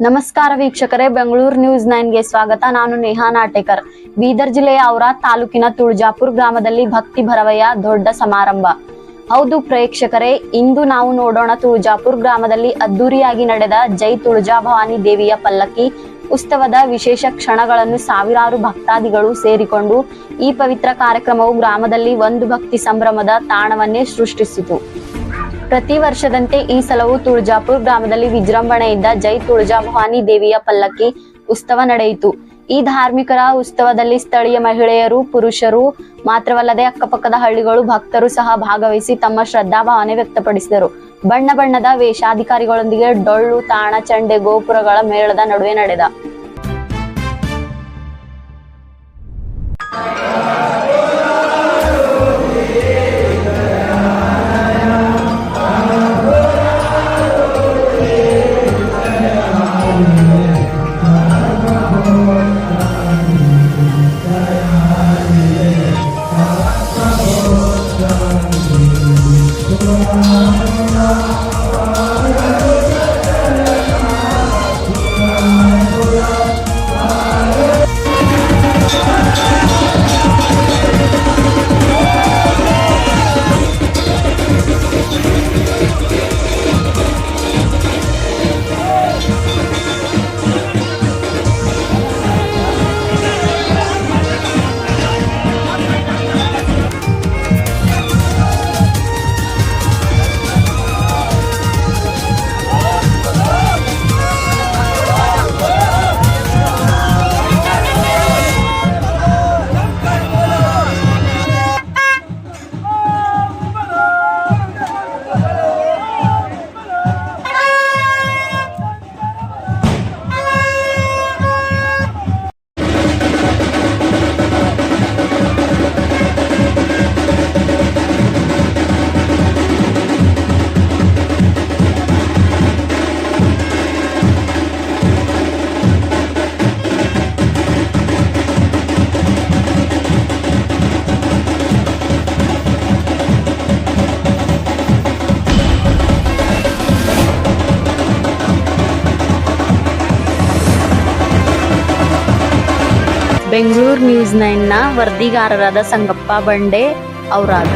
ನಮಸ್ಕಾರ ವೀಕ್ಷಕರೇ, ಬೆಂಗಳೂರು ನ್ಯೂಸ್ 9ಗೆ ಸ್ವಾಗತ. ನಾನು ನೇಹಾ ನಾಟೇಕರ್. ಬೀದರ್ ಜಿಲ್ಲೆಯ ಔರಾದ್ ತಾಲೂಕಿನ ತುಳಜಾಪುರ ಗ್ರಾಮದಲ್ಲಿ ಭಕ್ತಿ ಭರವಯ್ಯ ದೊಡ್ಡ ಸಮಾರಂಭ. ಹೌದು ಪ್ರೇಕ್ಷಕರೇ, ಇಂದು ನಾವು ನೋಡೋಣ ತುಳಜಾಪುರ ಗ್ರಾಮದಲ್ಲಿ ಅದ್ದೂರಿಯಾಗಿ ನಡೆದ ಜೈ ತುಳಜಾ ಭವಾನಿ ದೇವಿಯ ಪಲ್ಲಕ್ಕಿ ಉತ್ಸವದ ವಿಶೇಷ ಕ್ಷಣಗಳನ್ನು. ಸಾವಿರಾರು ಭಕ್ತಾದಿಗಳು ಸೇರಿಕೊಂಡು ಈ ಪವಿತ್ರ ಕಾರ್ಯಕ್ರಮವು ಗ್ರಾಮದಲ್ಲಿ ಒಂದು ಭಕ್ತಿ ಸಂಭ್ರಮದ ತಾಣವನ್ನೇ ಸೃಷ್ಟಿಸಿತು. ಪ್ರತಿ ವರ್ಷದಂತೆ ಈ ಸಲವೂ ತುಳಜಾಪುರ ಗ್ರಾಮದಲ್ಲಿ ವಿಜೃಂಭಣೆಯಿಂದ ಜೈ ತುಳಜಾ ಭವಾನಿ ದೇವಿಯ ಪಲ್ಲಕ್ಕಿ ಉತ್ಸವ ನಡೆಯಿತು. ಈ ಧಾರ್ಮಿಕರ ಉತ್ಸವದಲ್ಲಿ ಸ್ಥಳೀಯ ಮಹಿಳೆಯರು, ಪುರುಷರು ಮಾತ್ರವಲ್ಲದೆ ಅಕ್ಕಪಕ್ಕದ ಹಳ್ಳಿಗಳು ಭಕ್ತರು ಸಹ ಭಾಗವಹಿಸಿ ತಮ್ಮ ಶ್ರದ್ಧಾ ಭಾವನೆ ವ್ಯಕ್ತಪಡಿಸಿದರು. ಬಣ್ಣ ಬಣ್ಣದ ವೇಷಾಧಿಕಾರಿಗಳೊಂದಿಗೆ ಡೊಳ್ಳು, ತಾಣ, ಚಂಡೆ, ಗೋಪುರಗಳ ಮೇಳದ ನಡುವೆ ನಡೆದ ಬೆಂಗಳೂರು ನ್ಯೂಸ್ 9ನ ವರದಿಗಾರರಾದ ಸಂಗಪ್ಪ ಬಂಡೆ, ಔರಾದ್.